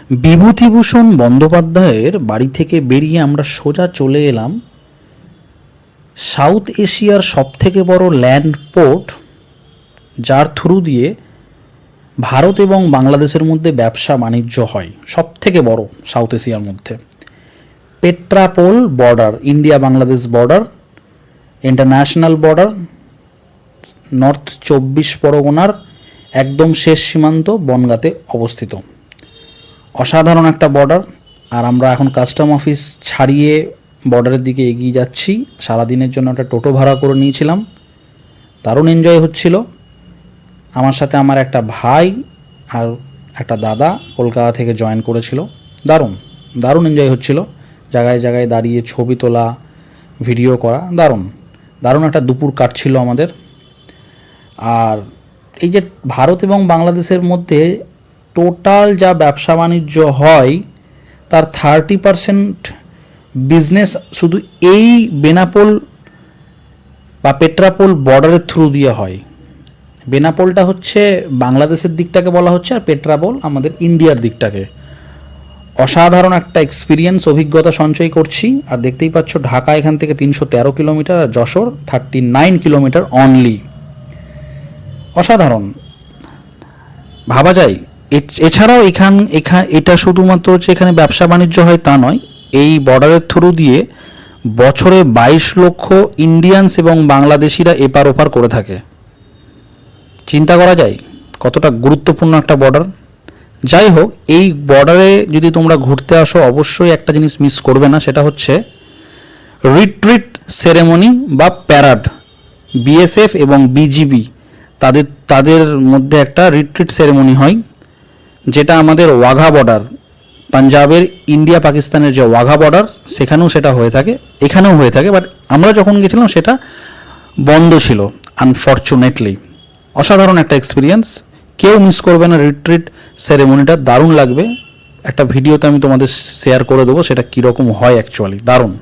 বিভূতিভূষণ বন্দ্যোপাধ্যায়ের বাড়ি থেকে বেরিয়ে আমরা সোজা চলে এলাম সাউথ এশিয়ার সবথেকে বড় ল্যান্ড পোর্ট, যার থ্রু দিয়ে ভারত এবং বাংলাদেশের মধ্যে ব্যবসা বাণিজ্য হয়, সবথেকে বড় সাউথ এশিয়ার মধ্যে। Petrapole border, India Bangladesh border, international border, north 24 পরগনার একদম শেষ সীমান্ত বনগাঁতে অবস্থিত। অসাধারণ একটা বর্ডার। আর আমরা এখন কাস্টম অফিস ছাড়িয়ে বর্ডারের দিকে এগিয়ে যাচ্ছি। সারাদিনের জন্য একটা টোটো ভাড়া করে নিয়েছিলাম, দারুণ এনজয় হচ্ছিল। আমার সাথে আমার একটা ভাই আর একটা দাদা কলকাতা থেকে জয়েন করেছিল। দারুণ দারুণ এনজয় হচ্ছিল, জায়গায় জায়গায় দাঁড়িয়ে ছবি তোলা, ভিডিও করা, দারুণ দারুণ একটা দুপুর কাটছিল আমাদের। আর এই যে ভারত এবং বাংলাদেশের মধ্যে টোটাল যা ব্যবসা বাণিজ্য হয় তার 30% বিজনেস শুধু এই বেনাপোল বা পেট্রাপোল বর্ডারের থ্রু দিয়ে হয়। বেনাপোলটা হচ্ছে বাংলাদেশের দিকটাকে বলা হচ্ছে, আর পেট্রাপোল আমাদের ইন্ডিয়ার দিকটাকে। অসাধারণ একটা এক্সপিরিয়েন্স, অভিজ্ঞতা সঞ্চয় করছি। আর দেখতেই পাচ্ছ ঢাকা এখান থেকে 313 কিলোমিটার, আর যশোর 39 কিলোমিটার অনলি। অসাধারণ ভাবা যায়। এছাড়াও এটা শুধুমাত্র যে এখানে ব্যবসা বাণিজ্য হয় তা নয়, এই বর্ডারের থ্রু দিয়ে বছরে 22 লক্ষ ইন্ডিয়ানস এবং বাংলাদেশিরা এপার ওপার করে থাকে। চিন্তা করা যায় কতটা গুরুত্বপূর্ণ একটা বর্ডার। যাই হোক, এই বর্ডারে যদি তোমরা ঘুরতে আসো অবশ্যই একটা জিনিস মিস করবে না, সেটা হচ্ছে রিট্রিট সেরেমনি বা প্যারাড। বিএসএফ এবং বিজিবি তাদের মধ্যে একটা রিট্রিট সেরেমনি হয়, যেটা আমাদের ওয়াঘা বর্ডার, পাঞ্জাবের ইন্ডিয়া পাকিস্তানের যে ওয়াঘা বর্ডার, সেখানেও সেটা হয়ে থাকে, এখানেও হয়ে থাকে। বাট আমরা যখন গেছিলাম সেটা বন্ধ ছিল আনফর্চুনেটলি। অসাধারণ একটা এক্সপিরিয়েন্স, কেউ মিস করবে না রিট্রিট সেরেমনিটা, দারুণ লাগবে। একটা ভিডিওতে আমি তোমাদের শেয়ার করে দেবো সেটা কীরকম হয়, অ্যাকচুয়ালি দারুণ।